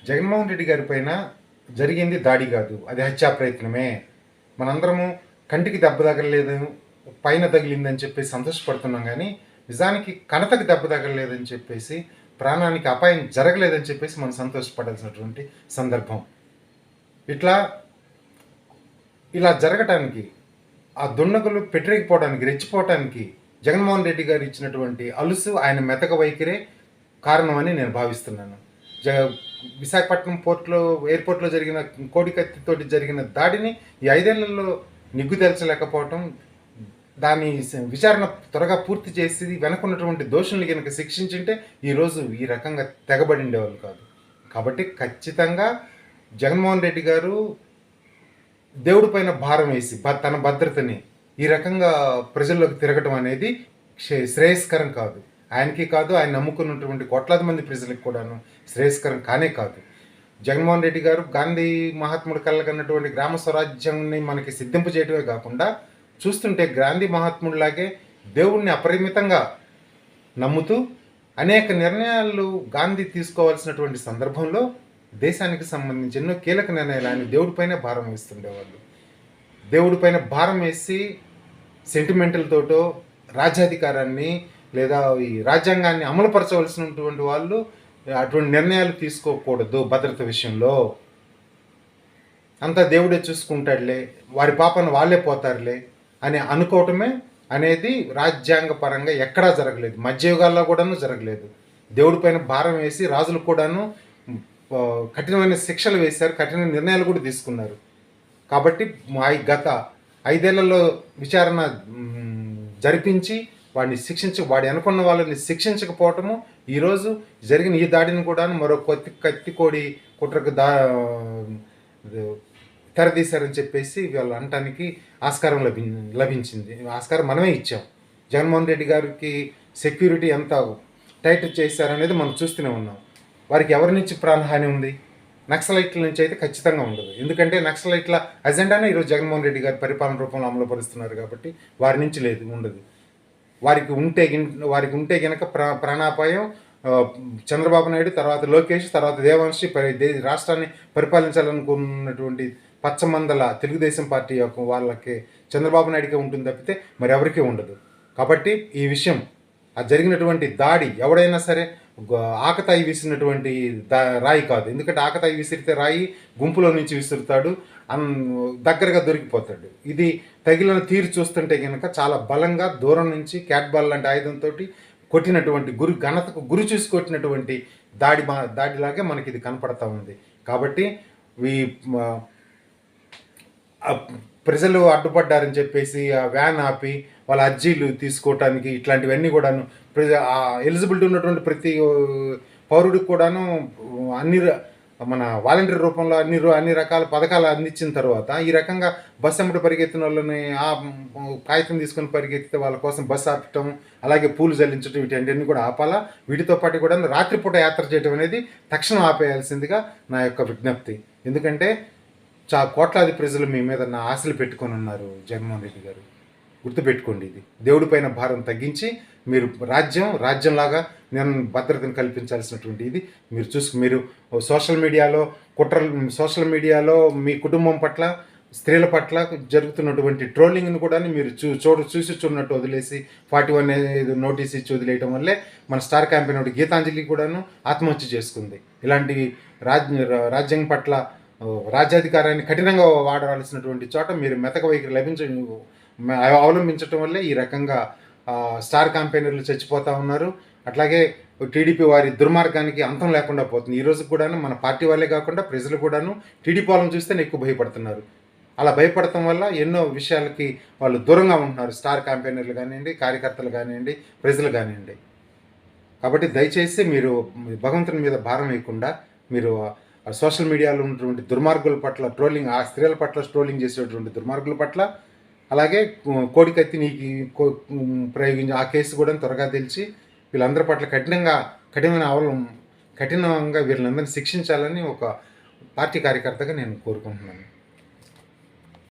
జగన్మోహన్ రెడ్డి గారి పైన జరిగింది దాడి కాదు, అది హత్యా ప్రయత్నమే. మనందరము కంటికి దెబ్బ తగలలేదు, పైన తగిలిందని చెప్పేసి సంతోషపడుతున్నాం, కానీ నిజానికి కణతకి దెబ్బ తగలలేదని చెప్పేసి, ప్రాణానికి అపాయం జరగలేదని చెప్పేసి మనం సంతోషపడాల్సినటువంటి సందర్భం. ఇలా జరగటానికి, ఆ దుండగులు పెట్టిపోవడానికి, రెచ్చిపోవటానికి జగన్మోహన్ రెడ్డి గారు ఇచ్చినటువంటి అలుసు, ఆయన మెతక వైఖరే కారణమని నేను భావిస్తున్నాను. విశాఖపట్నం ఎయిర్పోర్ట్లో జరిగిన కోడికత్తితోటి జరిగిన దాడిని ఈ 5 ఏళ్లలో నిగ్గు తెల్చలేకపోవటం, దాని విచారణ త్వరగా పూర్తి చేసి వెనకున్నటువంటి దోషుల్ని కనుక శిక్షించింటే ఈరోజు ఈ రకంగా తెగబడి ఉండేవాళ్ళు కాదు. కాబట్టి ఖచ్చితంగా జగన్మోహన్ రెడ్డి గారు దేవుడి పైన భారం వేసి తన భద్రతని ఈ రకంగా ప్రజల్లోకి తిరగటం అనేది శ్రేయస్కరం కాదు. ఆయనకి కాదు, ఆయన నమ్ముకున్నటువంటి కోట్లాది మంది ప్రజలకు కూడాను శ్రేయస్కరం కానే కాదు. జగన్మోహన్ రెడ్డి గారు గాంధీ మహాత్ముడు కలగన్నటువంటి గ్రామ స్వరాజ్యాన్ని మనకి సిద్ధింపు చేయడమే కాకుండా, చూస్తుంటే గాంధీ మహాత్ముడిలాగే దేవుణ్ణి అపరిమితంగా నమ్ముతూ అనేక నిర్ణయాలు గాంధీ తీసుకోవాల్సినటువంటి సందర్భంలో దేశానికి సంబంధించి ఎన్నో కీలక నిర్ణయాలు ఆయన దేవుడిపైనే భారం వేస్తుండేవాళ్ళు. దేవుడిపైన భారం వేసి సెంటిమెంటల్తోటో రాజ్యాధికారాన్ని లేదా ఈ రాజ్యాంగాన్ని అమలుపరచవలసినటువంటి వాళ్ళు అటువంటి నిర్ణయాలు తీసుకోకూడదు. భద్రత విషయంలో అంతా దేవుడే చూసుకుంటాడులే, వారి పాపను వాళ్ళే పోతారులే అని అనుకోవటమే అనేది రాజ్యాంగ పరంగా ఎక్కడా జరగలేదు. మధ్యయుగాల్లో కూడాను జరగలేదు. దేవుడి పైన భారం వేసి రాజులు కూడాను కఠినమైన శిక్షలు వేశారు, కఠిన నిర్ణయాలు కూడా తీసుకున్నారు. కాబట్టి గత 5 ఏళ్లలో విచారణ జరిపించి వాడి అనుకున్న వాళ్ళని శిక్షించకపోవటము, ఈరోజు జరిగిన ఈ దాడిని కూడా మరో కత్తికోడి కుట్రకు తెరదీశారని చెప్పేసి వీళ్ళు అనటానికి ఆస్కారం లభించింది. ఆస్కారం మనమే ఇచ్చాం. జగన్మోహన్ రెడ్డి గారికి సెక్యూరిటీ ఎంత టైట్ చేశారనేది మనం చూస్తూనే ఉన్నాం. వారికి ఎవరి నుంచి ప్రాణహాని ఉంది? నక్సలైట్ల నుంచి అయితే ఖచ్చితంగా ఉండదు. ఎందుకంటే నక్సలైట్ల అజెండానే ఈరోజు జగన్మోహన్ రెడ్డి గారి పరిపాలన రూపంలో అమలుపరుస్తున్నారు కాబట్టి వారి నుంచి ఉండదు. వారికి ఉంటే గనక ప్రాణాపాయం చంద్రబాబు నాయుడు, తర్వాత లోకేష్, తర్వాత దేవాంశి రాష్ట్రాన్ని పరిపాలించాలనుకున్నటువంటి పచ్చమందల తెలుగుదేశం పార్టీ యొక్క వాళ్ళకి చంద్రబాబు నాయుడికే ఉంటుంది తప్పితే మరి ఎవరికీ ఉండదు. కాబట్టి ఈ విషయం, ఆ జరిగినటువంటి దాడి ఎవడైనా సరే ఆకతాయి విసిరినటువంటి రాయి కాదు. ఎందుకంటే ఆకతాయి విసిరితే రాయి గుంపులో నుంచి విసురుతాడు, దగ్గరగా దొరికిపోతాడు. ఇది తగిలిన తీరు చూస్తుంటే కనుక చాలా బలంగా దూరం నుంచి క్యాట్ బాల్ లాంటి ఆయుధంతో కొట్టినటువంటి ఘనతకు గురి చూసి కొట్టినటువంటి దాడిలాగే మనకి ఇది కనపడతా ఉంది. కాబట్టి ప్రజలు అడ్డుపడ్డారని చెప్పేసి ఆ వ్యాన్ ఆపి వాళ్ళ అర్జీలు తీసుకోవటానికి ఇట్లాంటివన్నీ కూడాను ఎలిజిబిలిటీ ఉన్నటువంటి ప్రతి పౌరుడికి కూడాను మన వాలంటీర్ రూపంలో అన్ని రకాల పథకాలు అందించిన తర్వాత ఈ రకంగా బస్సు అమ్మటి పరిగెత్తిన వాళ్ళని ఆ కాగితం తీసుకొని పరిగెత్తితే వాళ్ళ కోసం బస్సు ఆపటం, అలాగే పూలు జల్లించడం, వీటన్నిటిని కూడా ఆపాలా. వీటితో పాటు కూడా రాత్రిపూట యాత్ర చేయడం అనేది తక్షణం ఆపేయాల్సిందిగా నా యొక్క విజ్ఞప్తి. ఎందుకంటే కోట్లాది ప్రజలు మీ మీద నా ఆశలు పెట్టుకొని ఉన్నారు. జగన్మోహన్ రెడ్డి గారు గుర్తుపెట్టుకోండి, ఇది దేవుడి పైన భారం తగ్గించి మీరు రాజ్యంలాగా నేను భద్రతను కల్పించాల్సినటువంటి ఇది మీరు సోషల్ మీడియాలో మీ కుటుంబం పట్ల, స్త్రీల పట్ల జరుగుతున్నటువంటి ట్రోలింగ్ను కూడా మీరు చూన్నట్టు వదిలేసి 41 నోటీస్ ఇచ్చి వదిలేయటం వల్లే మన స్టార్ క్యాంపెయిన్ గీతాంజలి కూడాను ఆత్మహత్య చేసుకుంది. ఇలాంటి రాజ్యం పట్ల రాజ్యాధికారాన్ని కఠినంగా వాడాల్సినటువంటి చోట మీరు మెతక వైఖరి అవలంబించడం వల్లే ఈ రకంగా స్టార్ క్యాంపెయినర్లు చచ్చిపోతూ ఉన్నారు. అట్లాగే టీడీపీ వారి దుర్మార్గానికి అంతం లేకుండా పోతుంది. ఈరోజు కూడాను మన పార్టీ వాళ్ళే కాకుండా ప్రజలు కూడాను టీడీపీ వాళ్ళని చూస్తేనే ఎక్కువ భయపడుతున్నారు. అలా భయపడటం వల్ల ఎన్నో విషయాలకి వాళ్ళు దూరంగా ఉంటున్నారు. స్టార్ క్యాంపెయినర్లు కానివ్వండి, కార్యకర్తలు కానివ్వండి, ప్రజలు కానివ్వండి. కాబట్టి దయచేసి మీరు భగవంతుని మీద భారం వేయకుండా మీరు సోషల్ మీడియాలో ఉన్నటువంటి దుర్మార్గుల పట్ల ఆ స్త్రీల పట్ల ట్రోలింగ్ చేసేటువంటి దుర్మార్గుల పట్ల, అలాగే కోడికత్తి నీకు ప్రయోగించి ఆ కేసు కూడా త్వరగా తెలిసి వీళ్ళందరి పట్ల కఠినంగా వీళ్ళందరినీ శిక్షించాలని ఒక పార్టీ కార్యకర్తగా నేను కోరుకుంటున్నాను.